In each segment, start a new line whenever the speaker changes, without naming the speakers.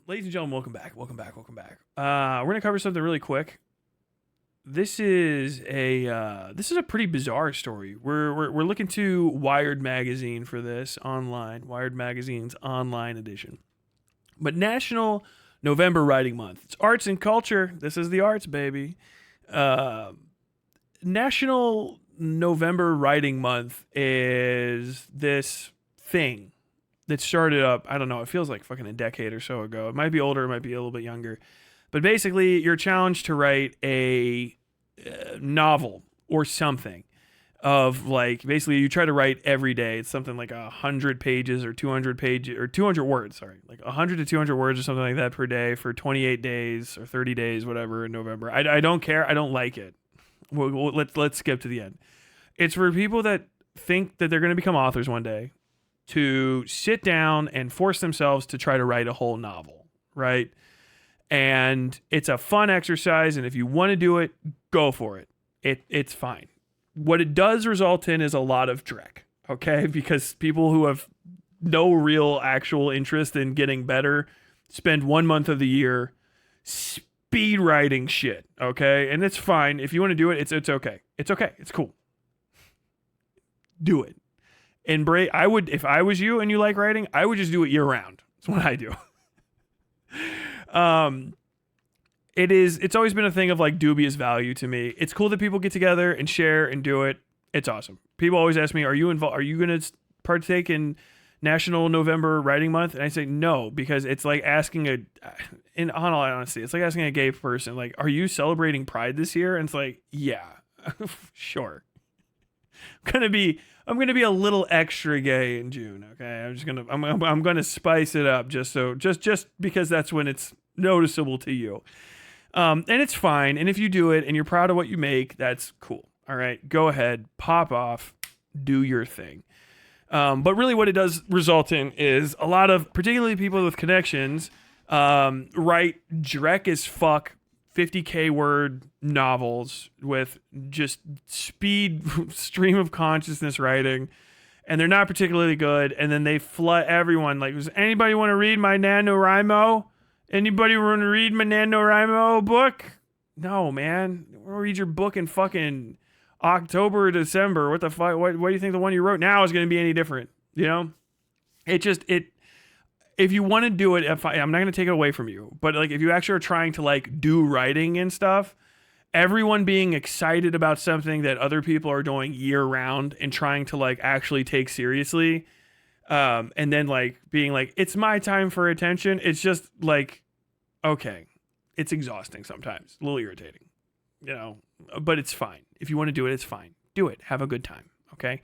Ladies and gentlemen, welcome back. We're gonna cover something really quick. This is a pretty bizarre story. We're looking to Wired magazine for this online. Wired magazine's online edition. But National November Writing Month. It's arts and culture. This is the arts, baby. National November Writing Month is this thing that started up, I don't know, it feels like fucking a decade or so ago. It might be older, it might be a little bit younger. But basically, you're challenged to write a novel or something of like, basically you try to write every day. It's something like 100 pages or 200 pages or 200 words, sorry. Like 100 to 200 words or something like that per day for 28 days or 30 days, whatever, in November. I don't care. I don't like it. Let's skip to the end. It's for people that think that they're going to become authors one day, to sit down and force themselves to try to write a whole novel, right? And it's a fun exercise, and if you want to do it, go for it. It's fine. What it does result in is a lot of dreck, okay? Because people who have no real actual interest in getting better spend 1 month of the year speed writing shit, okay? And it's fine. If you want to do it, it's okay. It's okay. It's cool. Do it. Embrace. I would, if I was you and you like writing, I would just do it year round. That's what I do. It's always been a thing of like dubious value to me. It's cool that people get together and share and do it. It's awesome. People always ask me, are you involved? Are you going to partake in National November Writing Month? And I say no, because it's like asking in all honesty, it's like asking a gay person, like, are you celebrating Pride this year? And it's like, yeah, sure. I'm gonna be a little extra gay in June. Okay, I'm gonna spice it up just because that's when it's noticeable to you. And it's fine. And if you do it and you're proud of what you make, that's cool. All right, go ahead, pop off, do your thing. But really, what it does result in is a lot of, particularly people with connections, write dreck as fuck 50K word novels with just speed stream of consciousness writing, and they're not particularly good, and then they flood everyone like, does anybody want to read my NaNoWriMo? Anybody want to read my NaNoWriMo book? No, man. We'll read your book in fucking October or December. What the fuck? What do you think the one you wrote now is going to be any different? You know? If you want to do it, I'm not going to take it away from you, but like if you actually are trying to like do writing and stuff, everyone being excited about something that other people are doing year round and trying to like actually take seriously, and then like being like, it's my time for attention. It's just like, okay, it's exhausting sometimes, a little irritating, you know, but it's fine. If you want to do it, it's fine. Do it. Have a good time. Okay.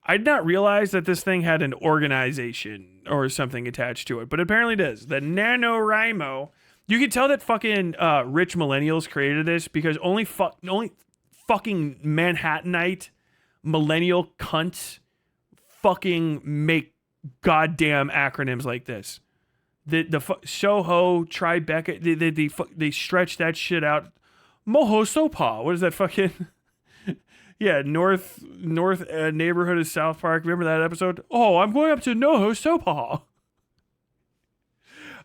I did not realize that this thing had an organization or something attached to it, but apparently it does. The NaNoWriMo. You can tell that fucking rich millennials created this because only fucking Manhattanite millennial cunts fucking make goddamn acronyms like this. The Soho, Tribeca, they stretch that shit out. Moho Sopa. What is that fucking... Yeah, north neighborhood of South Park. Remember that episode? Oh, I'm going up to NoHo Sopa.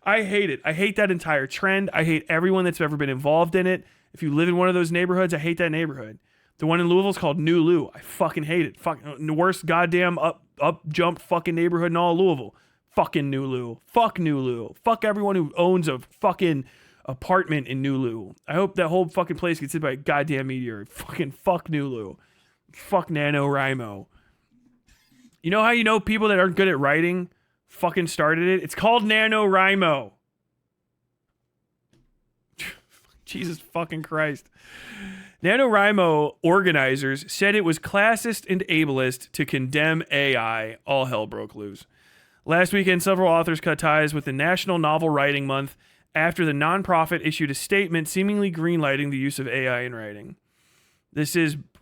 I hate it. I hate that entire trend. I hate everyone that's ever been involved in it. If you live in one of those neighborhoods, I hate that neighborhood. The one in Louisville is called New Lou. I fucking hate it. Fucking the worst goddamn up jump fucking neighborhood in all of Louisville. Fucking New Lou. Fuck New Lou. Fuck everyone who owns a fucking apartment in New Lou. I hope that whole fucking place gets hit by a goddamn meteor. Fucking fuck New Lou. Fuck NaNoWriMo. You know how you know people that aren't good at writing fucking started it? It's called NaNoWriMo. Jesus fucking Christ. NaNoWriMo organizers said it was classist and ableist to condemn AI. All hell broke loose. Last weekend, several authors cut ties with the National Novel Writing Month after the nonprofit issued a statement seemingly greenlighting the use of AI in writing.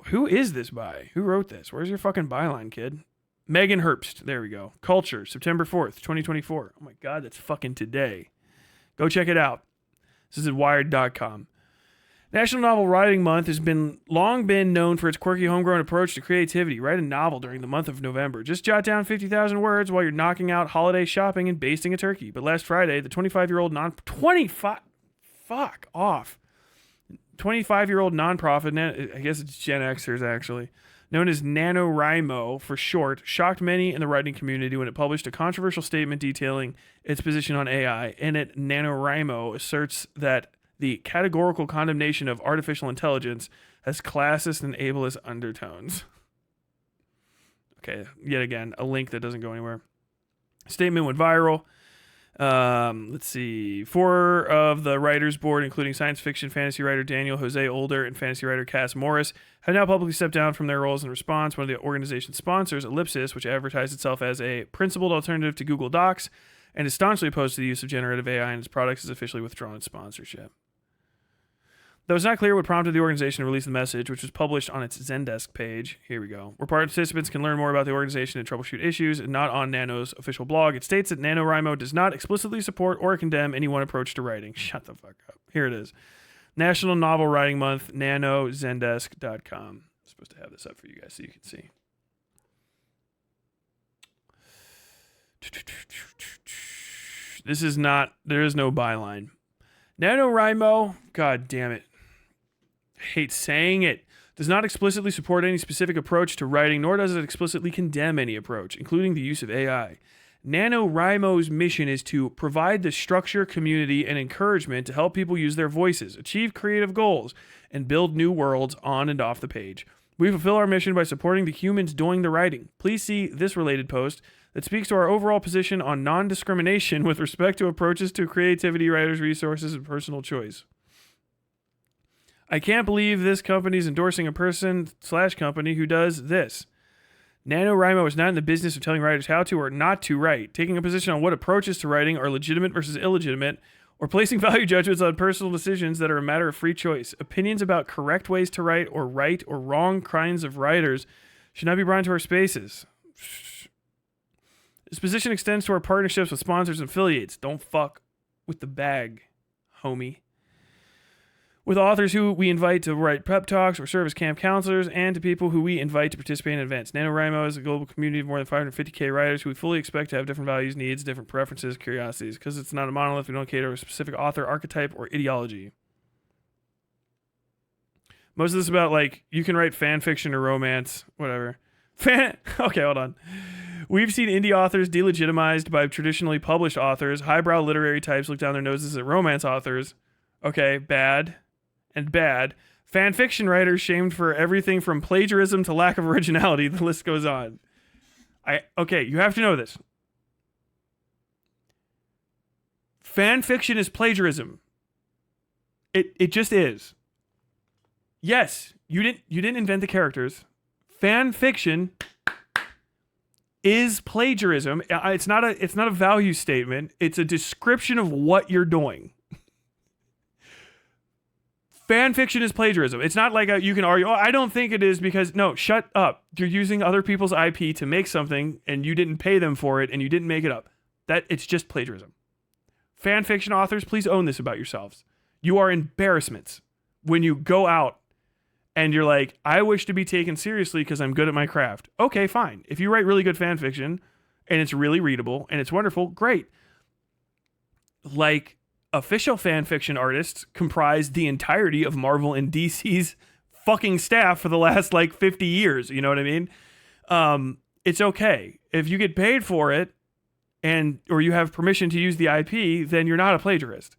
Who is this by? Who wrote this? Where's your fucking byline, kid? Megan Herbst. There we go. Culture, September 4th, 2024. Oh my God, that's fucking today. Go check it out. This is at wired.com. National Novel Writing Month has long been known for its quirky homegrown approach to creativity. Write a novel during the month of November. Just jot down 50,000 words while you're knocking out holiday shopping and basting a turkey. But last Friday, the 25-year-old 25-year-old nonprofit, I guess it's Gen Xers actually, known as NaNoWriMo for short, shocked many in the writing community when it published a controversial statement detailing its position on AI. In it, NaNoWriMo asserts that the categorical condemnation of artificial intelligence has classist and ableist undertones. Okay, yet again, a link that doesn't go anywhere. Statement went viral. Let's see. 4 of the writers board, including science fiction fantasy writer Daniel Jose Older and fantasy writer Cass Morris, have now publicly stepped down from their roles in response. One of the organization's sponsors, Ellipsis, which advertised itself as a principled alternative to Google Docs and is staunchly opposed to the use of generative AI in its products, has officially withdrawn its sponsorship. Though it's not clear what prompted the organization to release the message, which was published on its Zendesk page, here we go, where participants can learn more about the organization and troubleshoot issues, and not on Nano's official blog. It states that NaNoWriMo does not explicitly support or condemn any one approach to writing. Shut the fuck up. Here it is. National Novel Writing Month, nanozendesk.com. I'm supposed to have this up for you guys so you can see. This is not, there is no byline. NaNoWriMo, god damn it. I hate saying it, does not explicitly support any specific approach to writing, nor does it explicitly condemn any approach, including the use of AI. NaNoWriMo's mission is to provide the structure, community, and encouragement to help people use their voices, achieve creative goals, and build new worlds on and off the page. We fulfill our mission by supporting the humans doing the writing. Please see this related post that speaks to our overall position on non-discrimination with respect to approaches to creativity, writers' resources, and personal choice. I can't believe this company is endorsing a person/company who does this. NaNoWriMo is not in the business of telling writers how to or not to write, taking a position on what approaches to writing are legitimate versus illegitimate, or placing value judgments on personal decisions that are a matter of free choice. Opinions about correct ways to write or wrong kinds of writers should not be brought into our spaces. This position extends to our partnerships with sponsors and affiliates. Don't fuck with the bag, homie. With authors who we invite to write prep talks or serve as camp counselors, and to people who we invite to participate in events. NaNoWriMo is a global community of more than 550K writers who we fully expect to have different values, needs, different preferences, curiosities. Because it's not a monolith, we don't cater to a specific author, archetype, or ideology. Most of this is about, like, you can write fan fiction or romance, whatever. Okay, hold on. We've seen indie authors delegitimized by traditionally published authors. Highbrow literary types look down their noses at romance authors. Okay, bad. And bad. Fan fiction writers shamed for everything from plagiarism to lack of originality. The list goes on. Okay, you have to know this. Fan fiction is plagiarism. It just is. Yes, you didn't invent the characters. Fan fiction is plagiarism. It's not a value statement. It's a description of what you're doing. Fan fiction is plagiarism. It's not like you can argue, I don't think it is because, no, shut up. You're using other people's IP to make something and you didn't pay them for it and you didn't make it up. It's just plagiarism. Fan fiction authors, please own this about yourselves. You are embarrassments when you go out and you're like, I wish to be taken seriously because I'm good at my craft. Okay, fine. If you write really good fan fiction and it's really readable and it's wonderful, great. Like, official fan fiction artists comprise the entirety of Marvel and DC's fucking staff for the last, 50 years. You know what I mean? It's okay. If you get paid for it or you have permission to use the IP, then you're not a plagiarist.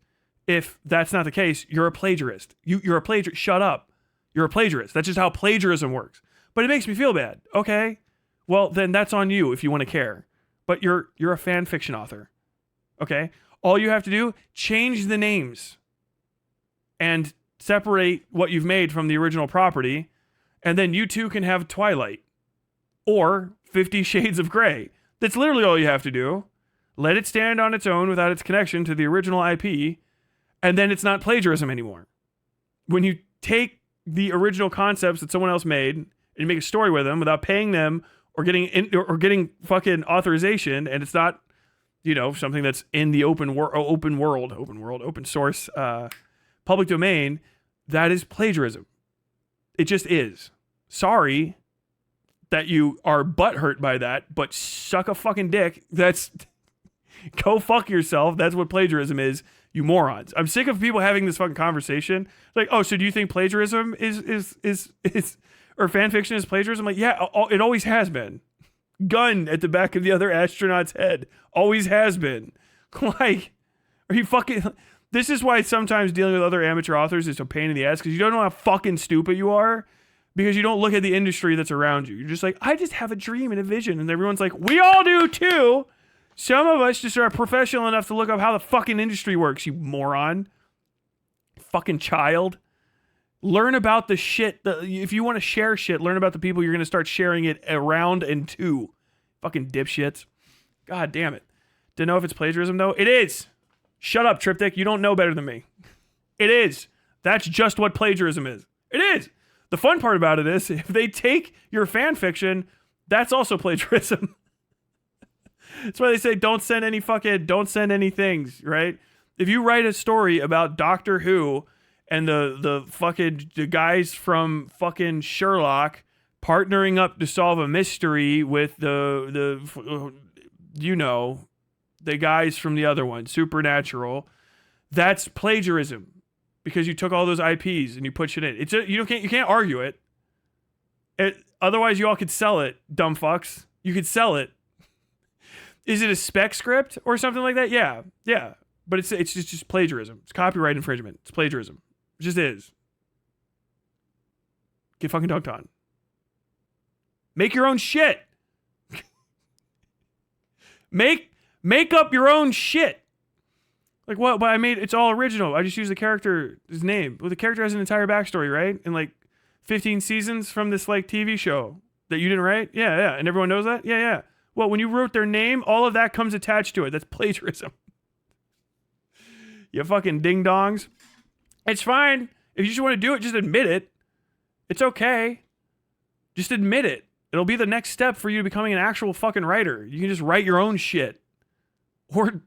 If that's not the case, you're a plagiarist. You're a plagiarist. Shut up. You're a plagiarist. That's just how plagiarism works. But it makes me feel bad. Okay? Well, then that's on you if you want to care. But you're a fan fiction author. Okay? All you have to do, change the names and separate what you've made from the original property, and then you too can have Twilight or 50 Shades of Grey. That's literally all you have to do. Let it stand on its own without its connection to the original IP, and then it's not plagiarism anymore. When you take the original concepts that someone else made and you make a story with them without paying them or getting fucking authorization, and it's not, something that's in the open source, public domain, That is plagiarism. It just is. Sorry that you are butthurt by that, but suck a fucking dick. Go fuck yourself. That's what plagiarism is, you morons. I'm sick of people having this fucking conversation. Like, oh, so do you think plagiarism is or fan fiction is plagiarism? Like, yeah, it always has been. Gun at the back of the other astronaut's head. Always has been. Like, are you fucking... This is why sometimes dealing with other amateur authors is a pain in the ass, because you don't know how fucking stupid you are, because you don't look at the industry that's around you. You're just like, I just have a dream and a vision. And everyone's like, we all do too. Some of us just are professional enough to look up how the fucking industry works, you moron. Fucking child. Learn about the shit. If you want to share shit, learn about the people you're going to start sharing it around and to. Fucking dipshits. God damn it. To know if it's plagiarism, though? It is. Shut up, Triptych. You don't know better than me. It is. That's just what plagiarism is. It is. The fun part about it is, if they take your fan fiction, that's also plagiarism. That's why they say don't send any things, right? If you write a story about Doctor Who and the guys from fucking Sherlock partnering up to solve a mystery with the guys from the other one, Supernatural, that's plagiarism, because you took all those IPs and you put shit in. You can't argue it. Otherwise, you all could sell it, dumb fucks. You could sell it. Is it a spec script or something like that? Yeah. But it's just plagiarism. It's copyright infringement. It's plagiarism. It just is. Get fucking dunked on. Make your own shit. Make up your own shit. Like, what? But it's all original. I just use the character's name. Well, the character has an entire backstory, right? And like 15 seasons from this like TV show that you didn't write? Yeah. And everyone knows that? Yeah. Well, when you wrote their name, all of that comes attached to it. That's plagiarism. You fucking ding-dongs. It's fine. If you just want to do it, just admit it. It's okay. Just admit it. It'll be the next step for you becoming an actual fucking writer. You can just write your own shit. Or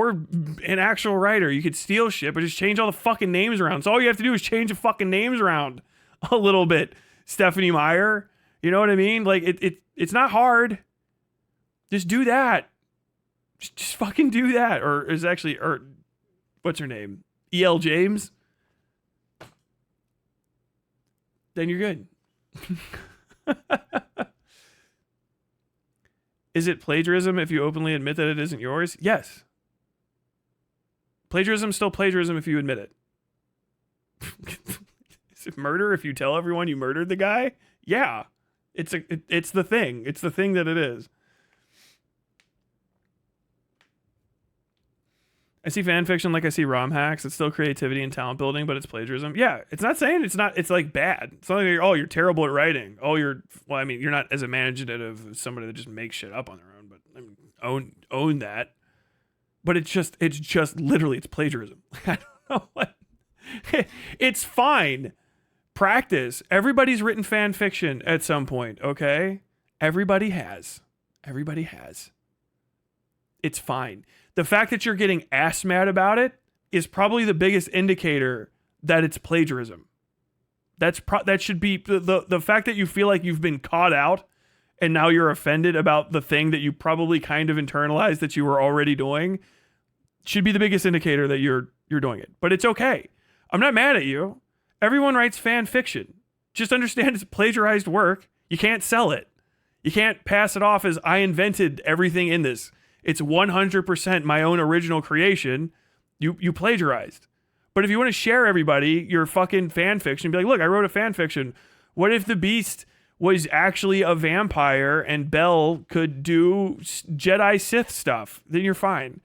an actual writer. You could steal shit, but just change all the fucking names around. So all you have to do is change the fucking names around a little bit. Stephanie Meyer. You know what I mean? Like, it's not hard. Just do that. Just fucking do that. Or what's her name? E.L. James? Then you're good. Is it plagiarism if you openly admit that it isn't yours? Yes. Plagiarism is still plagiarism if you admit it. Is it murder if you tell everyone you murdered the guy? Yeah. It's the thing. It's the thing that it is. I see fan fiction like I see ROM hacks. It's still creativity and talent building, but it's plagiarism. Yeah, it's not saying it's not. It's like bad. It's not like you're terrible at writing. You're not as imaginative as somebody that just makes shit up on their own. But I mean, own that. But it's just literally it's plagiarism. I don't know what. It's fine. Practice. Everybody's written fan fiction at some point. Okay, everybody has. It's fine. The fact that you're getting ass mad about it is probably the biggest indicator that it's plagiarism. That should be the fact that you feel like you've been caught out and now you're offended about the thing that you probably kind of internalized that you were already doing should be the biggest indicator that you're doing it. But it's okay. I'm not mad at you. Everyone writes fan fiction. Just understand it's plagiarized work. You can't sell it. You can't pass it off as I invented everything in this. It's 100% my own original creation. You plagiarized. But if you want to share everybody your fucking fan fiction, be like, look, I wrote a fan fiction. What if the Beast was actually a vampire and Belle could do Jedi Sith stuff? Then you're fine.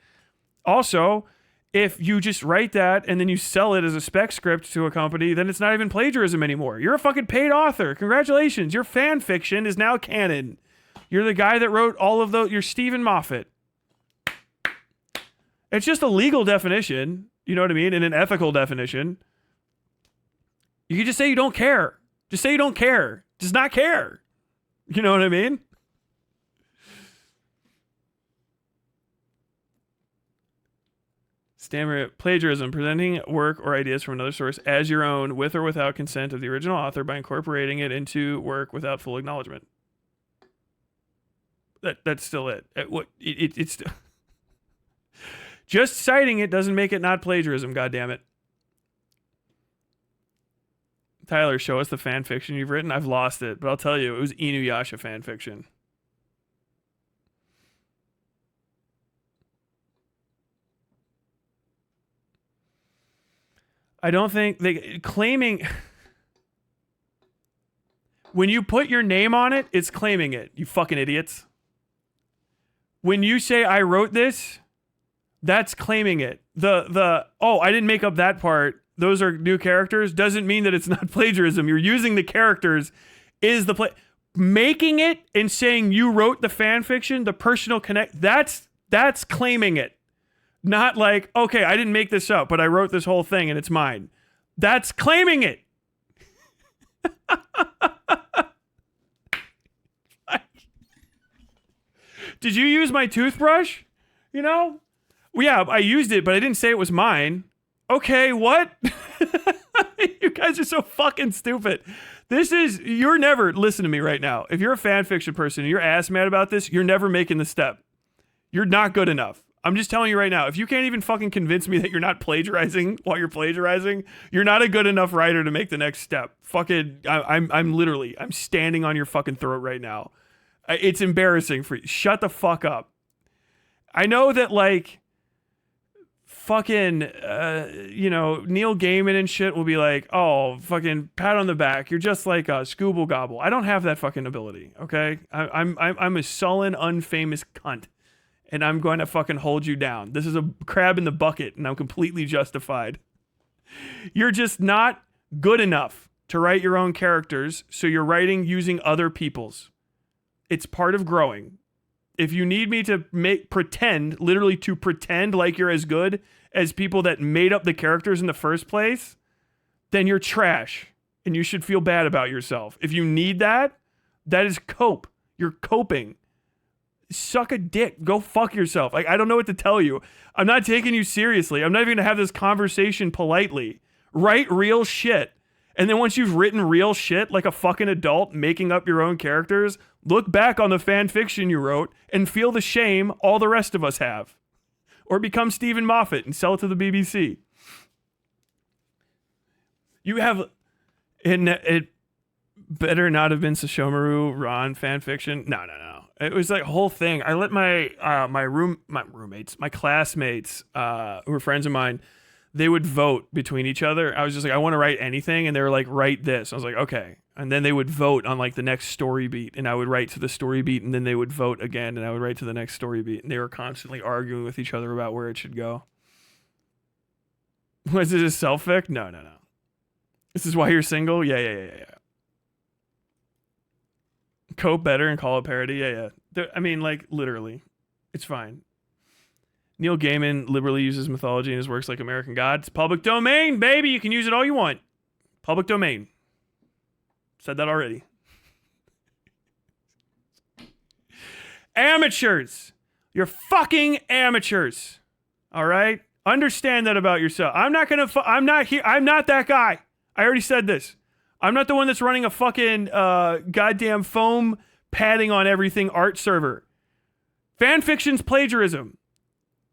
Also, if you just write that and then you sell it as a spec script to a company, then it's not even plagiarism anymore. You're a fucking paid author. Congratulations. Your fan fiction is now canon. You're the guy that wrote all of those. You're Stephen Moffat. It's just a legal definition, you know what I mean? And an ethical definition. You can just say you don't care. Just say you don't care. Just not care. You know what I mean? Stammer it. Plagiarism, presenting work or ideas from another source as your own with or without consent of the original author by incorporating it into work without full acknowledgement. That's still it. It's just citing it doesn't make it not plagiarism, goddammit. Tyler, show us the fan fiction you've written. I've lost it, but I'll tell you, it was Inuyasha fan fiction. I don't think they claiming when you put your name on it, it's claiming it. You fucking idiots. When you say I wrote this, that's claiming it. Oh, I didn't make up that part. Those are new characters doesn't mean that it's not plagiarism. You're using the characters is the making it and saying you wrote the fan fiction, the personal connect. That's claiming it. Not like, okay, I didn't make this up, but I wrote this whole thing and it's mine. That's claiming it. Did you use my toothbrush? You know? Well, yeah, I used it, but I didn't say it was mine. Okay, what? You guys are so fucking stupid. You're never, listen to me right now. If you're a fan fiction person and you're ass mad about this, you're never making the step. You're not good enough. I'm just telling you right now, if you can't even fucking convince me that you're not plagiarizing while you're plagiarizing, you're not a good enough writer to make the next step. Fucking, I'm standing on your fucking throat right now. It's embarrassing for you. Shut the fuck up. I know that like, fucking, Neil Gaiman and shit will be like, oh, fucking pat on the back. You're just like a Scooble Gobble. I don't have that fucking ability, okay? I'm a sullen, unfamous cunt. And I'm going to fucking hold you down. This is a crab in the bucket, and I'm completely justified. You're just not good enough to write your own characters, so you're writing using other people's. It's part of growing. If you need me to literally to pretend like you're as good as people that made up the characters in the first place, then you're trash, and you should feel bad about yourself. If you need that, that is cope. You're coping. Suck a dick. Go fuck yourself. Like, I don't know what to tell you. I'm not taking you seriously. I'm not even going to have this conversation politely. Write real shit. And then once you've written real shit like a fucking adult making up your own characters, look back on the fan fiction you wrote and feel the shame all the rest of us have. Or become Stephen Moffat and sell it to the BBC. You have... And it better not have been Sashomaru Ron fan fiction. No. It was like a whole thing. I let my classmates, who were friends of mine, they would vote between each other. I was just like, I want to write anything. And they were like, write this. I was like, okay. And then they would vote on like the next story beat. And I would write to the story beat. And then they would vote again. And I would write to the next story beat. And they were constantly arguing with each other about where it should go. Was it a self-fic? No. This is why you're single? Yeah. Cope better and call it parody. Yeah. I mean, like, literally. It's fine. Neil Gaiman liberally uses mythology in his works like American Gods. Public domain, baby. You can use it all you want. Public domain. Said that already. Amateurs. You're fucking amateurs. All right? Understand that about yourself. I'm not that guy. I already said this. I'm not the one that's running a fucking goddamn foam padding on everything art server. Fan fiction's plagiarism.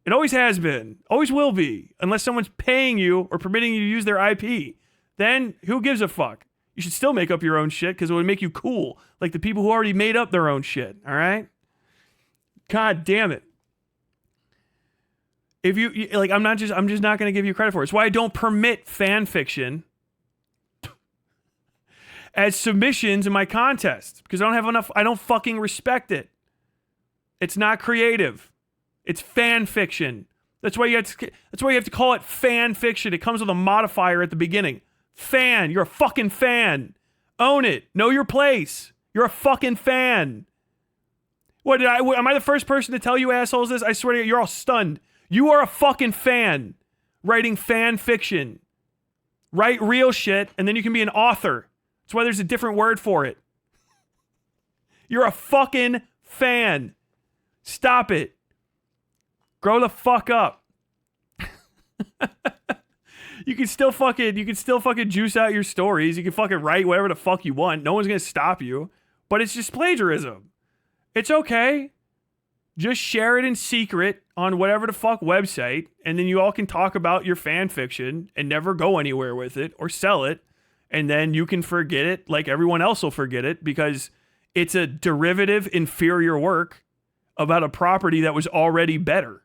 It always has been. Always will be. Unless someone's paying you or permitting you to use their IP. Then who gives a fuck? You should still make up your own shit because it would make you cool. Like the people who already made up their own shit. All right? God damn it. If you like, I'm just not going to give you credit for it. It's why I don't permit fan fiction as submissions in my contest because I don't have enough. I don't fucking respect it. It's not creative. It's fan fiction. That's why you have to call it fan fiction. It comes with a modifier at the beginning. Fan. You're a fucking fan. Own it. Know your place. You're a fucking fan. Am I the first person to tell you assholes this? I swear to you, you're all stunned. You are a fucking fan writing fan fiction. Write real shit, and then you can be an author. That's why there's a different word for it. You're a fucking fan. Stop it. Grow the fuck up. You can still fucking juice out your stories. You can fucking write whatever the fuck you want. No one's gonna stop you. But it's just plagiarism. It's okay. Just share it in secret on whatever the fuck website, and then you all can talk about your fan fiction and never go anywhere with it or sell it, and then you can forget it like everyone else will forget it because it's a derivative, inferior work about a property that was already better.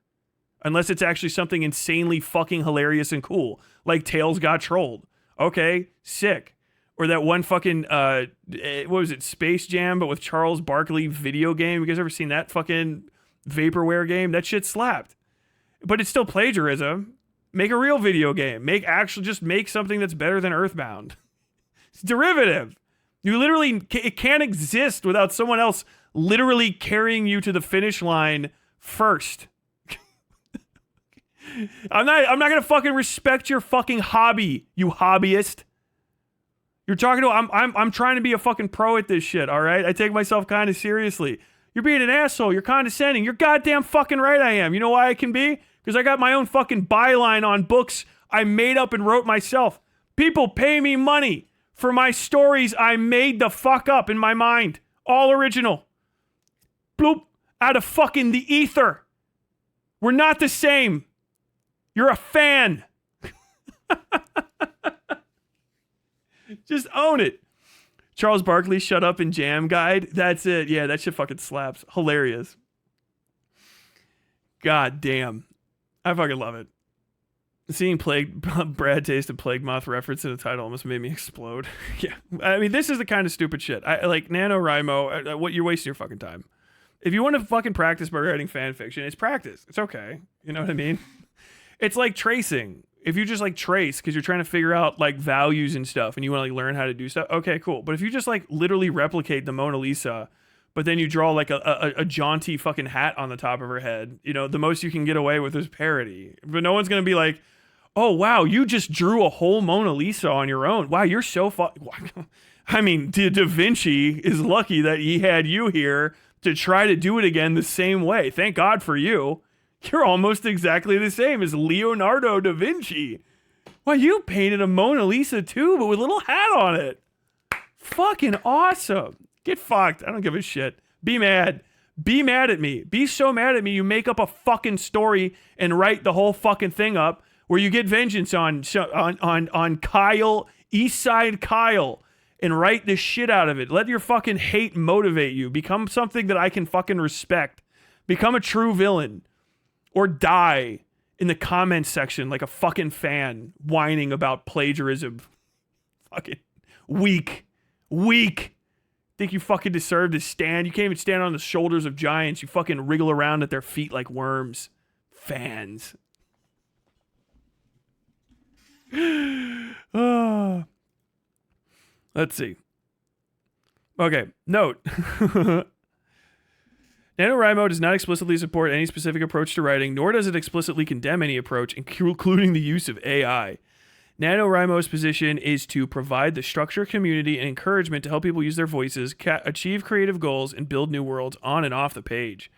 Unless it's actually something insanely fucking hilarious and cool, like Tails Got Trolled. Okay, sick. Or that one fucking, what was it, Space Jam, but with Charles Barkley video game. You guys ever seen that fucking vaporware game? That shit slapped. But it's still plagiarism. Make a real video game. Just make something that's better than Earthbound. It's derivative. You literally, it can't exist without someone else literally carrying you to the finish line first. I'm not gonna fucking respect your fucking hobby, you hobbyist. You're talking to I'm trying to be a fucking pro at this shit, all right? I take myself kind of seriously. You're being an asshole. You're condescending. You're goddamn fucking right I am. You know why I can be? Because I got my own fucking byline on books I made up and wrote myself. People pay me money for my stories I made the fuck up in my mind. All original. Bloop. Out of fucking the ether. We're not the same. You're a fan. Just own it. Charles Barkley, Shut Up and Jam Guide. That's it. Yeah, that shit fucking slaps. Hilarious. God damn. I fucking love it. Seeing Brad Taste and Plague Moth reference in the title almost made me explode. Yeah. I mean, this is the kind of stupid shit. I like NaNoWriMo. What, you're wasting your fucking time. If you want to fucking practice by writing fan fiction, it's practice. It's okay. You know what I mean? It's like tracing. If you just like trace because you're trying to figure out like values and stuff and you want to like learn how to do stuff, okay, cool. But if you just like literally replicate the Mona Lisa, but then you draw like a jaunty fucking hat on the top of her head, you know, the most you can get away with is parody. But no one's going to be like, oh, wow, you just drew a whole Mona Lisa on your own. Wow, you're so I mean, Da Vinci is lucky that he had you here to try to do it again the same way. Thank God for you. You're almost exactly the same as Leonardo da Vinci. Well, you painted a Mona Lisa too, but with a little hat on it. Fucking awesome. Get fucked. I don't give a shit. Be mad. Be mad at me. Be so mad at me you make up a fucking story and write the whole fucking thing up where you get vengeance on Kyle, Eastside Kyle, and write the shit out of it. Let your fucking hate motivate you. Become something that I can fucking respect. Become a true villain. Or die in the comments section like a fucking fan whining about plagiarism. Fucking weak. Think you fucking deserve to stand? You can't even stand on the shoulders of giants. You fucking wriggle around at their feet like worms. Fans. Let's see. Okay, note. NaNoWriMo does not explicitly support any specific approach to writing, nor does it explicitly condemn any approach, including the use of AI. NaNoWriMo's position is to provide the structure, community, and encouragement to help people use their voices, achieve creative goals, and build new worlds on and off the page.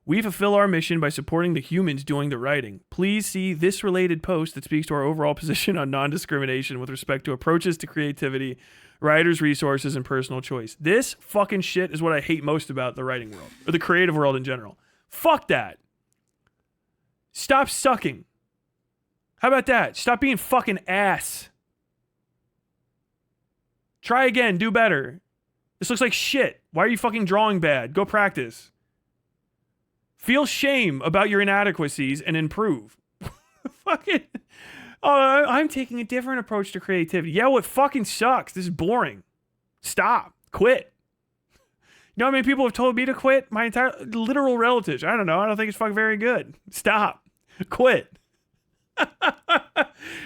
We fulfill our mission by supporting the humans doing the writing. Please see this related post that speaks to our overall position on non-discrimination with respect to approaches to creativity, writers' resources, and personal choice. This fucking shit is what I hate most about the writing world, or the creative world in general. Fuck that. Stop sucking. How about that? Stop being fucking ass. Try again. Do better. This looks like shit. Why are you fucking drawing bad? Go practice. Feel shame about your inadequacies and improve. Fucking... Oh, I'm taking a different approach to creativity. Yeah, well, it fucking sucks. This is boring. Stop. Quit. You know how many people have told me to quit? My entire literal relatives. I don't know. I don't think it's fucking very good. Stop. Quit.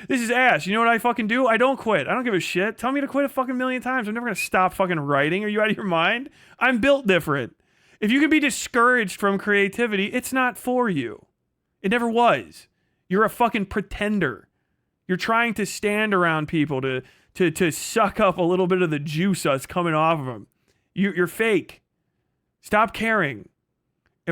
This is ass. You know what I fucking do? I don't quit. I don't give a shit. Tell me to quit a fucking million times. I'm never going to stop fucking writing. Are you out of your mind? I'm built different. If you can be discouraged from creativity, it's not for you. It never was. You're a fucking pretender. You're trying to stand around people to suck up a little bit of the juice that's coming off of them. You're fake. Stop caring.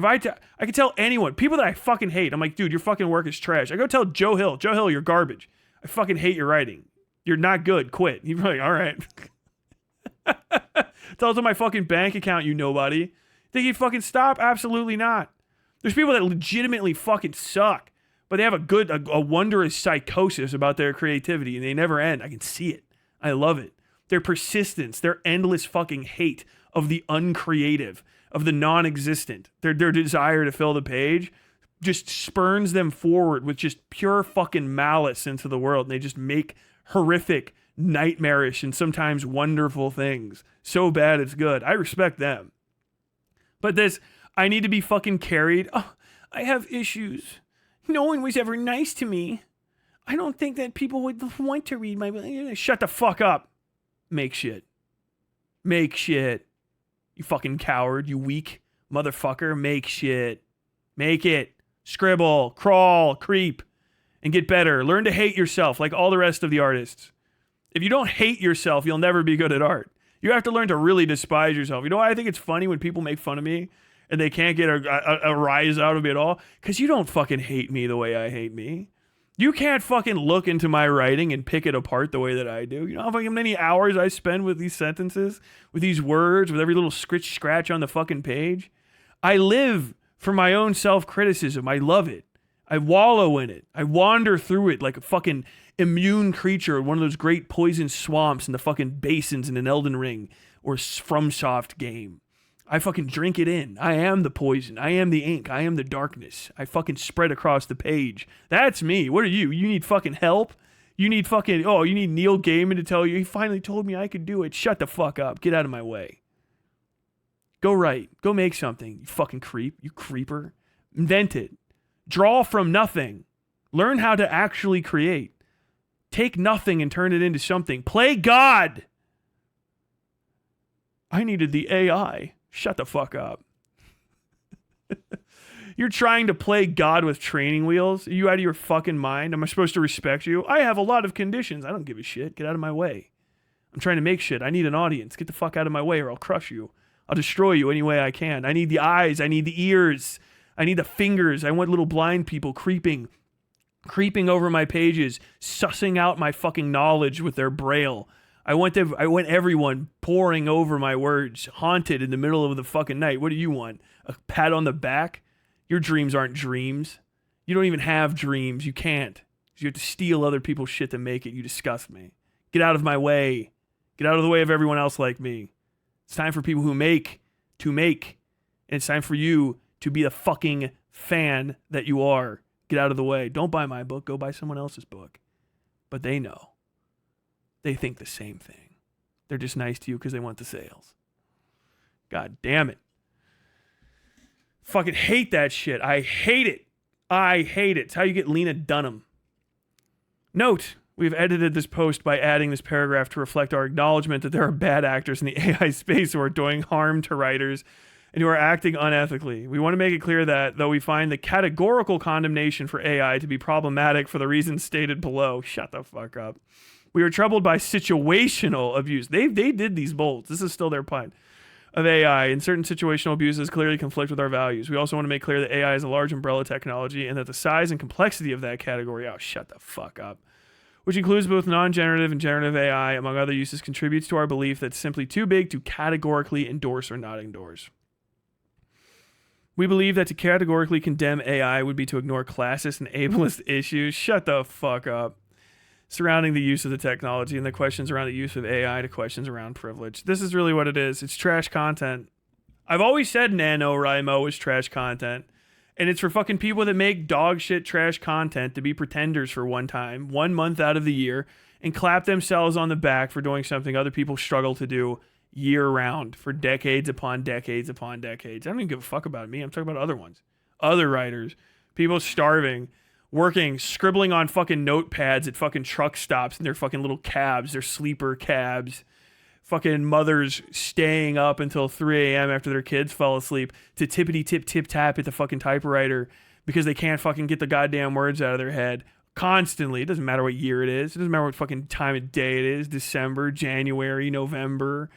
I can tell anyone, people that I fucking hate, I'm like, dude, your fucking work is trash. I go tell Joe Hill, you're garbage. I fucking hate your writing. You're not good. Quit. He's like, all right. Tell it to my fucking bank account, you nobody. Think he'd fucking stop? Absolutely not. There's people that legitimately fucking suck, but they have a wondrous psychosis about their creativity, and they never end. I can see it. I love it. Their persistence, their endless fucking hate of the uncreative, of the non-existent, their desire to fill the page just spurns them forward with just pure fucking malice into the world, and they just make horrific, nightmarish, and sometimes wonderful things. So bad it's good. I respect them. But this, I need to be fucking carried. Oh, I have issues. No one was ever nice to me. I don't think that people would want to read my... Shut the fuck up. Make shit. Make shit. You fucking coward. You weak motherfucker. Make shit. Make it. Scribble. Crawl. Creep. And get better. Learn to hate yourself like all the rest of the artists. If you don't hate yourself, you'll never be good at art. You have to learn to really despise yourself. You know why I think it's funny when people make fun of me and they can't get a rise out of me at all? Because you don't fucking hate me the way I hate me. You can't fucking look into my writing and pick it apart the way that I do. You know how many hours I spend with these sentences, with these words, with every little scratch on the fucking page? I live for my own self-criticism. I love it. I wallow in it. I wander through it like a fucking immune creature in one of those great poison swamps in the fucking basins in an Elden Ring or FromSoft game. I fucking drink it in. I am the poison. I am the ink. I am the darkness. I fucking spread across the page. That's me. What are you? You need fucking help? You need fucking... Oh, you need Neil Gaiman to tell you, he finally told me I could do it. Shut the fuck up. Get out of my way. Go write. Go make something. You fucking creep. You creeper. Invent it. Draw from nothing. Learn how to actually create. Take nothing and turn it into something. Play God. I needed the AI. Shut the fuck up. You're trying to play God with training wheels? Are you out of your fucking mind? Am I supposed to respect you? I have a lot of conditions. I don't give a shit. Get out of my way. I'm trying to make shit. I need an audience. Get the fuck out of my way or I'll crush you. I'll destroy you any way I can. I need the eyes. I need the ears. I need the fingers. I want little blind people creeping over my pages, sussing out my fucking knowledge with their braille. I want everyone poring over my words, haunted in the middle of the fucking night. What do you want? A pat on the back? Your dreams aren't dreams. You don't even have dreams. You can't. You have to steal other people's shit to make it. You disgust me. Get out of my way. Get out of the way of everyone else like me. It's time for people who make to make. And it's time for you to be the fucking fan that you are. Get out of the way. Don't buy my book. Go buy someone else's book. But they know. They think the same thing. They're just nice to you because they want the sales. God damn it. Fucking hate that shit. I hate it. I hate it. It's how you get Lena Dunham. Note, we've edited this post by adding this paragraph to reflect our acknowledgement that there are bad actors in the AI space who are doing harm to writers and who are acting unethically. We want to make it clear that, though we find the categorical condemnation for AI to be problematic for the reasons stated below, shut the fuck up. We are troubled by situational abuse. They did these bolts. This is still their pun. Of AI, and certain situational abuses clearly conflict with our values. We also want to make clear that AI is a large umbrella technology and that the size and complexity of that category, oh, shut the fuck up, which includes both non-generative and generative AI, among other uses, contributes to our belief that it's simply too big to categorically endorse or not endorse. We believe that to categorically condemn AI would be to ignore classist and ableist issues. Shut the fuck up. Surrounding the use of the technology and the questions around the use of AI to questions around privilege. This is really what it is. It's trash content. I've always said NaNoWriMo is trash content. And it's for fucking people that make dog shit trash content to be pretenders for one time, 1 month out of the year, and clap themselves on the back for doing something other people struggle to do year round for decades upon decades upon decades. I don't even give a fuck about me. I'm talking about other ones. Other writers. People starving. Working, scribbling on fucking notepads at fucking truck stops in their fucking little cabs, their sleeper cabs. Fucking mothers staying up until 3 a.m. after their kids fell asleep to tippity-tip-tip-tap at the fucking typewriter because they can't fucking get the goddamn words out of their head. Constantly. It doesn't matter what year it is. It doesn't matter what fucking time of day it is. December, January, November.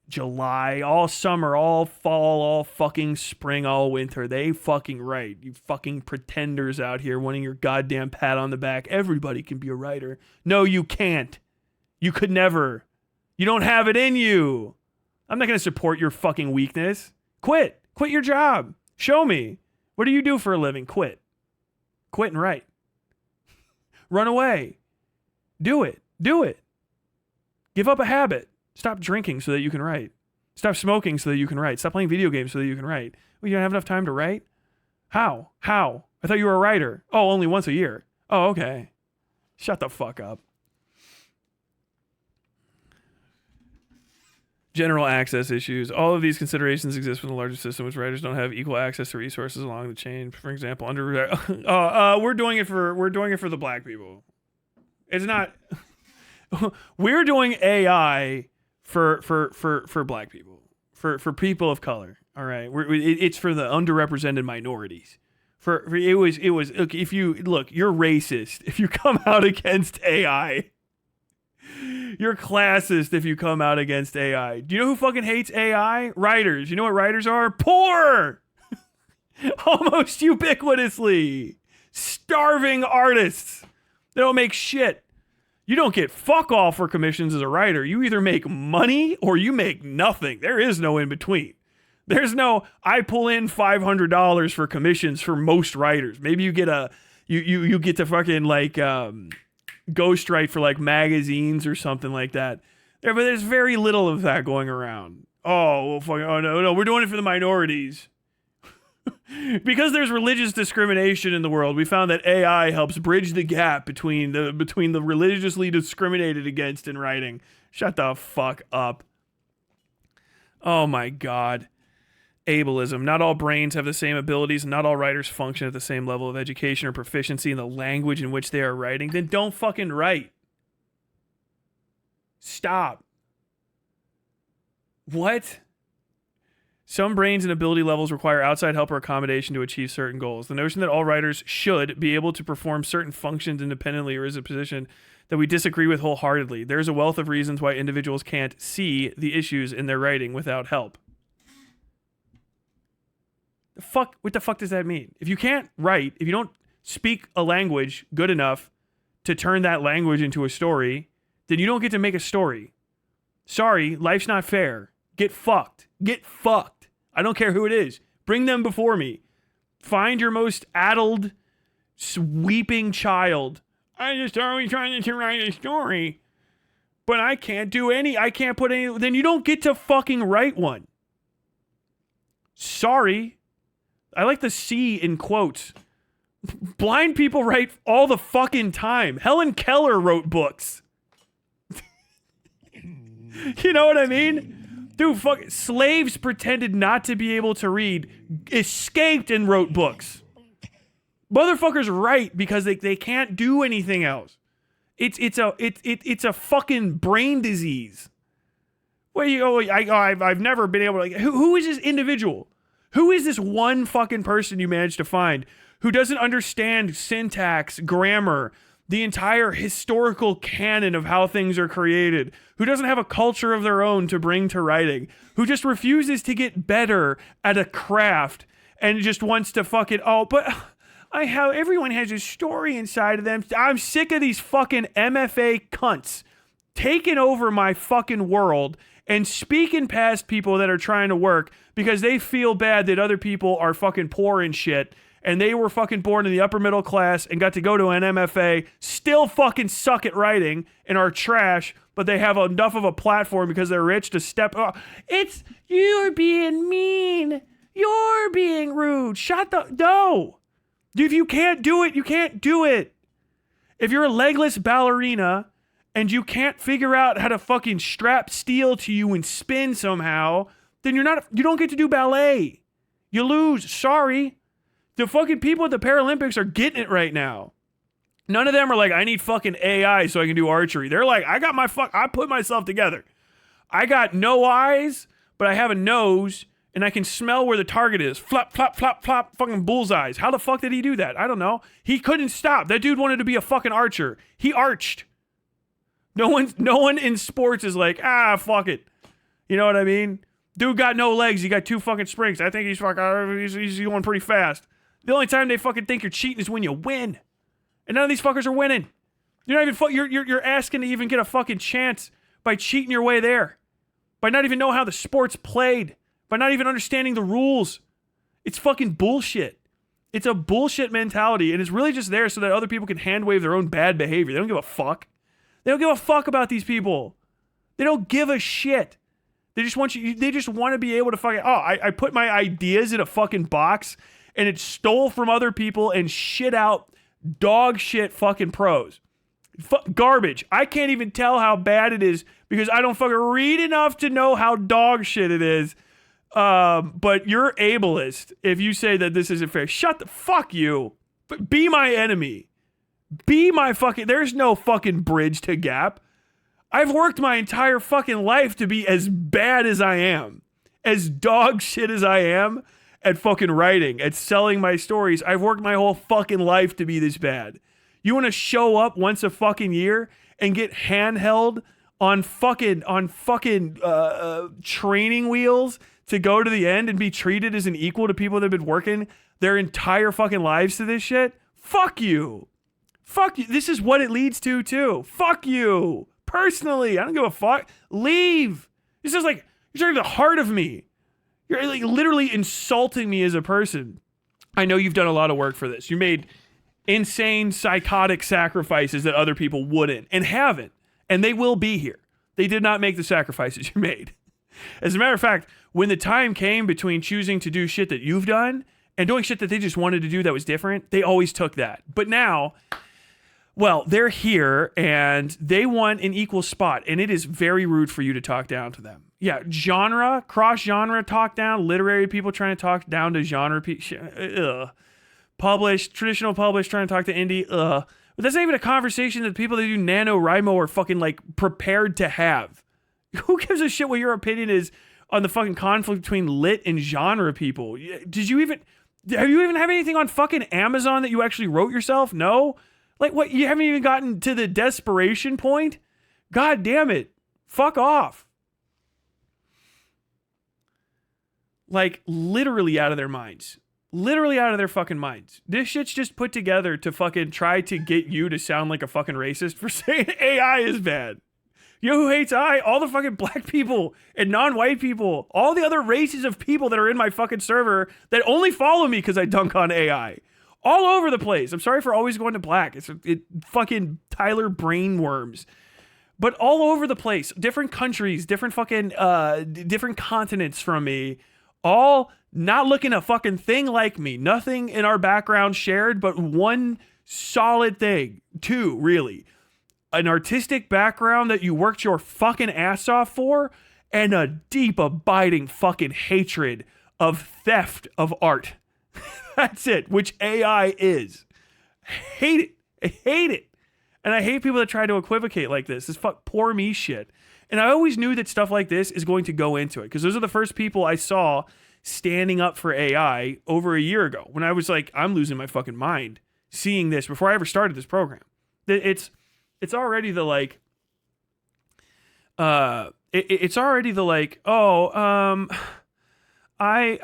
July, all summer, all fall, all fucking spring, all winter. They fucking write. You fucking pretenders out here wanting your goddamn pat on the back. Everybody can be a writer. No, you can't. You could never. You don't have it in you. I'm not going to support your fucking weakness. Quit. Quit your job. Show me. What do you do for a living? Quit. Quit and write. Run away. Do it. Do it. Give up a habit. Stop drinking so that you can write. Stop smoking so that you can write. Stop playing video games so that you can write. Well, you don't have enough time to write? How? How? I thought you were a writer. Oh, only once a year. Oh, okay. Shut the fuck up. General access issues. All of these considerations exist within the larger system, which writers don't have equal access to resources along the chain. For example, we're doing it for the black people. It's not. We're doing AI for black people, for people of color. All right, it's for the underrepresented minorities. It was. Look, if you look, you're racist if you come out against AI. You're classist if you come out against AI. Do you know who fucking hates AI? Writers. You know what writers are? Poor! Almost ubiquitously. Starving artists. They don't make shit. You don't get fuck all for commissions as a writer. You either make money or you make nothing. There is no in between. There's no, I pull in $500 for commissions for most writers. Maybe you get you get to fucking like, ghostwrite for like magazines or something like that. But there's very little of that going around. Oh no, we're doing it for the minorities. Because there's religious discrimination in the world, we found that AI helps bridge the gap between the religiously discriminated against in writing. Shut the fuck up. Oh my God. Ableism. Not all brains have the same abilities, and not all writers function at the same level of education or proficiency in the language in which they are writing. Then don't fucking write. Stop. What? Some brains and ability levels require outside help or accommodation to achieve certain goals. The notion that all writers should be able to perform certain functions independently is a position that we disagree with wholeheartedly. There's a wealth of reasons why individuals can't see the issues in their writing without help. What the fuck does that mean? If you can't write, if you don't speak a language good enough to turn that language into a story, then you don't get to make a story. Sorry, life's not fair. Get fucked. Get fucked. I don't care who it is. Bring them before me. Find your most addled, weeping child. I just always trying to write a story, but I can't put any, then you don't get to fucking write one. Sorry. I like the C in quotes. Blind people write all the fucking time. Helen Keller wrote books. You know what I mean? Dude, slaves pretended not to be able to read, escaped and wrote books. Motherfuckers write because they can't do anything else. It's a fucking brain disease. I've never been able to, who is this individual? Who is this one fucking person you managed to find who doesn't understand syntax, grammar, the entire historical canon of how things are created, who doesn't have a culture of their own to bring to writing, who just refuses to get better at a craft and just wants to fucking, everyone has a story inside of them. I'm sick of these fucking MFA cunts taking over my fucking world and speaking past people that are trying to work because they feel bad that other people are fucking poor and shit, and they were fucking born in the upper middle class and got to go to an MFA, still fucking suck at writing and are trash, but they have enough of a platform because they're rich to step up. You're being mean. You're being rude. No. If you can't do it, you can't do it. If you're a legless ballerina and you can't figure out how to fucking strap steel to you and spin somehow, then you don't get to do ballet. You lose. Sorry. The fucking people at the Paralympics are getting it right now. None of them are like, I need fucking AI so I can do archery. They're like, I put myself together. I got no eyes, but I have a nose and I can smell where the target is. Flop, flop, flop, flop, fucking bullseyes. How the fuck did he do that? I don't know. He couldn't stop. That dude wanted to be a fucking archer. He arched. No one in sports is like, fuck it. You know what I mean? Dude got no legs. He got 2 fucking springs. I think he's going pretty fast. The only time they fucking think you're cheating is when you win. And none of these fuckers are winning. You're not even you're asking to even get a fucking chance by cheating your way there. By not even know how the sport's played. By not even understanding the rules. It's fucking bullshit. It's a bullshit mentality, and it's really just there so that other people can hand wave their own bad behavior. They don't give a fuck. They don't give a fuck about these people. They don't give a shit. They just want you. They just want to be able to fucking. Oh, I put my ideas in a fucking box, and it stole from other people and shit out dog shit fucking pros. Garbage. I can't even tell how bad it is because I don't fucking read enough to know how dog shit it is. But you're ableist if you say that this isn't fair. Shut the fuck you. Be my enemy. Be my fucking. There's no fucking bridge to gap. I've worked my entire fucking life to be as bad as I am, as dog shit as I am at fucking writing, at selling my stories. I've worked my whole fucking life to be this bad. You want to show up once a fucking year and get handheld on fucking training wheels to go to the end and be treated as an equal to people that have been working their entire fucking lives to this shit? Fuck you. Fuck you. This is what it leads to too. Fuck you. Personally, I don't give a fuck. Leave. This is like, you're trying to the heart of me. You're like literally insulting me as a person. I know you've done a lot of work for this. You made insane, psychotic sacrifices that other people wouldn't and haven't. And they will be here. They did not make the sacrifices you made. As a matter of fact, when the time came between choosing to do shit that you've done and doing shit that they just wanted to do that was different, they always took that. But now, well, they're here and they want an equal spot. And it is very rude for you to talk down to them. Yeah, genre, cross-genre talk down, literary people trying to talk down to genre people. Published, traditional published trying to talk to indie. But that's not even a conversation that people that do NaNoWriMo are fucking like prepared to have. Who gives a shit what your opinion is on the fucking conflict between lit and genre people? Have you even have anything on fucking Amazon that you actually wrote yourself? No? Like what? You haven't even gotten to the desperation point? God damn it. Fuck off. Like literally out of their minds. Literally out of their fucking minds. This shit's just put together to fucking try to get you to sound like a fucking racist for saying AI is bad. You know who hates AI? All the fucking black people and non-white people. All the other races of people that are in my fucking server that only follow me because I dunk on AI. All over the place. I'm sorry for always going to black. It fucking Tyler brainworms. But all over the place. Different countries, different fucking, different continents from me. All not looking a fucking thing like me. Nothing in our background shared, but one solid thing. 2, really. An artistic background that you worked your fucking ass off for, and a deep, abiding fucking hatred of theft of art. That's it, which AI is. Hate it. I hate it. And I hate people that try to equivocate like this. This fuck poor me shit. And I always knew that stuff like this is going to go into it, because those are the first people I saw standing up for AI over a year ago, when I was like, I'm losing my fucking mind seeing this before I ever started this program. It's already the like, it's already the like, I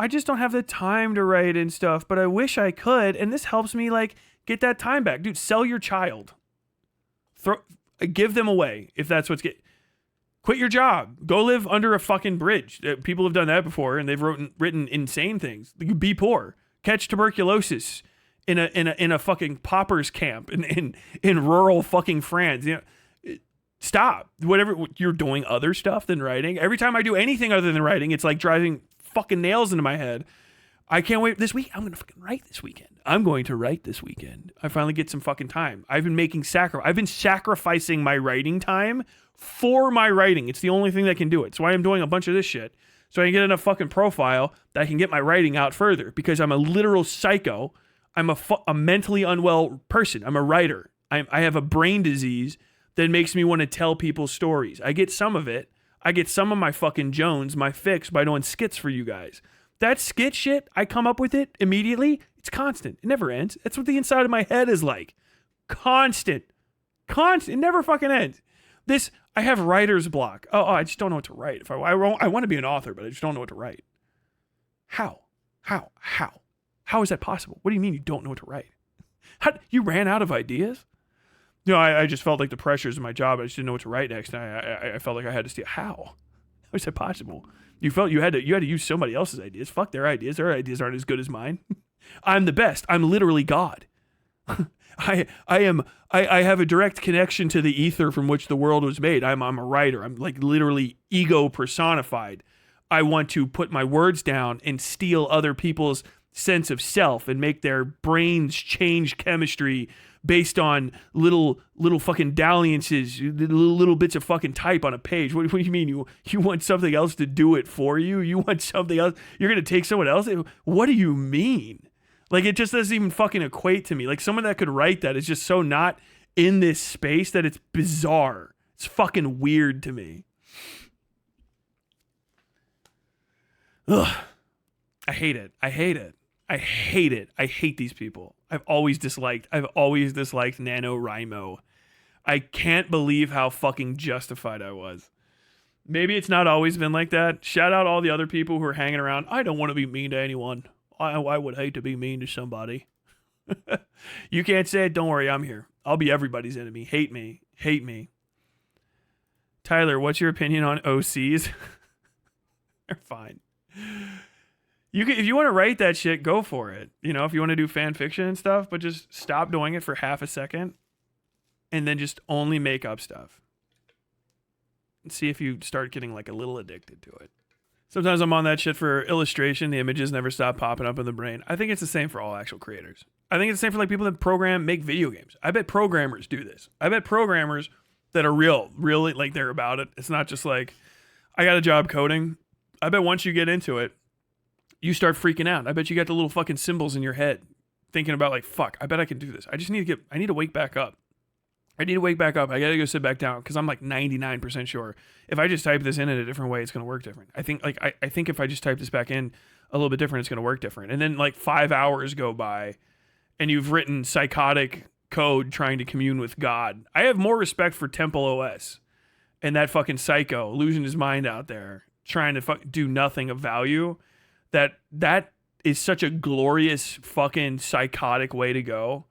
just don't have the time to write and stuff, but I wish I could. And this helps me like get that time back. Dude, sell your child. Give them away if that's what's quit your job. Go live under a fucking bridge. People have done that before and they've written insane things. Be poor. Catch tuberculosis in a fucking paupers camp in rural fucking France. You know, stop. Whatever you're doing, other stuff than writing. Every time I do anything other than writing, it's like driving fucking nails into my head. I can't wait this week. I'm gonna fucking write this weekend. I'm going to write this weekend. I finally get some fucking time. I've been sacrificing my writing time for my writing. It's the only thing that can do it. That's why I'm doing a bunch of this shit. So I can get enough fucking profile that I can get my writing out further, because I'm a literal psycho. I'm a mentally unwell person. I'm a writer. I have a brain disease that makes me want to tell people stories. I get some of it. I get some of my fucking Jones, my fix, by doing skits for you guys. That skit shit, I come up with it immediately. It's constant. It never ends. That's what the inside of my head is like. Constant. It never fucking ends. I have writer's block. I just don't know what to write. If I want to be an author, but I just don't know what to write. How is that possible? What do you mean you don't know what to write? You ran out of ideas? No, I just felt like the pressures of my job. I just didn't know what to write next. And I felt like I had to steal. How is that possible? You felt you had to use somebody else's ideas. Fuck their ideas. Their ideas aren't as good as mine. I'm the best. I'm literally God. I have a direct connection to the ether from which the world was made. I'm a writer. I'm like literally ego personified. I want to put my words down and steal other people's sense of self and make their brains change chemistry based on little fucking dalliances, little bits of fucking type on a page. What do you mean? You want something else to do it for you? You want something else? You're going to take someone else? What do you mean? Like, it just doesn't even fucking equate to me. Like, someone that could write that is just so not in this space that it's bizarre. It's fucking weird to me. Ugh. I hate it. I hate these people. I've always disliked NaNoWriMo. I can't believe how fucking justified I was. Maybe it's not always been like that. Shout out all the other people who are hanging around. I don't want to be mean to anyone. I would hate to be mean to somebody. You can't say it. Don't worry. I'm here. I'll be everybody's enemy. Hate me. Tyler, what's your opinion on OCs? They're fine. If you want to write that shit, go for it. You know, if you want to do fan fiction and stuff, but just stop doing it for half a second and then just only make up stuff. And see if you start getting like a little addicted to it. Sometimes I'm on that shit for illustration. The images never stop popping up in the brain. I think it's the same for all actual creators. I think it's the same for like people that make video games. I bet programmers do this. I bet programmers that are really like they're about it. It's not just like, I got a job coding. I bet once you get into it, you start freaking out. I bet you got the little fucking symbols in your head thinking about like, fuck, I bet I can do this. I need to wake back up. I gotta go sit back down because I'm like 99% sure if I just type this in a different way, it's gonna work different. I think if I just type this back in a little bit different, it's gonna work different. And then like 5 hours go by and you've written psychotic code trying to commune with God. I have more respect for Temple OS and that fucking psycho losing his mind out there trying to do nothing of value. That is such a glorious fucking psychotic way to go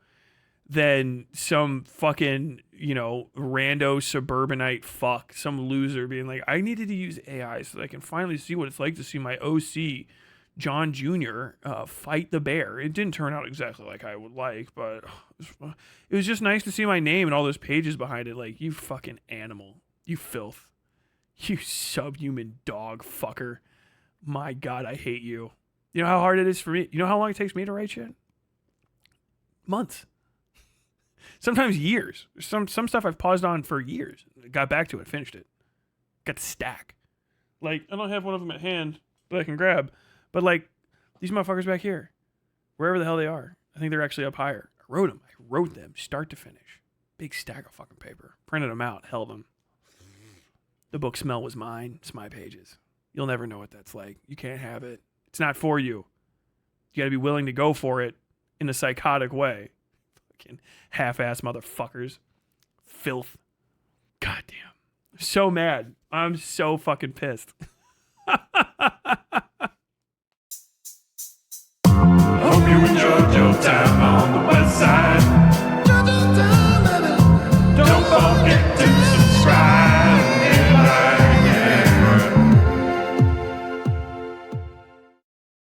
than some fucking, rando suburbanite fuck, some loser being like, I needed to use AI so that I can finally see what it's like to see my OC, John Jr., fight the bear. It didn't turn out exactly like I would like, but it was just nice to see my name and all those pages behind it. Like, you fucking animal. You filth. You subhuman dog fucker. My God, I hate you. You know how hard it is for me? You know how long it takes me to write shit? Months. Sometimes years. Some stuff I've paused on for years. Got back to it, finished it. Got the stack. Like, I don't have one of them at hand that I can grab. But like, these motherfuckers back here, wherever the hell they are, I think they're actually up higher. I wrote them start to finish. Big stack of fucking paper. Printed them out, held them. The book smell was mine. It's my pages. You'll never know what that's like. You can't have it. It's not for you. You got to be willing to go for it in a psychotic way. Fucking half-ass motherfuckers. Filth. Goddamn. So mad. I'm so fucking pissed.
Hope you enjoyed your time on the West Side.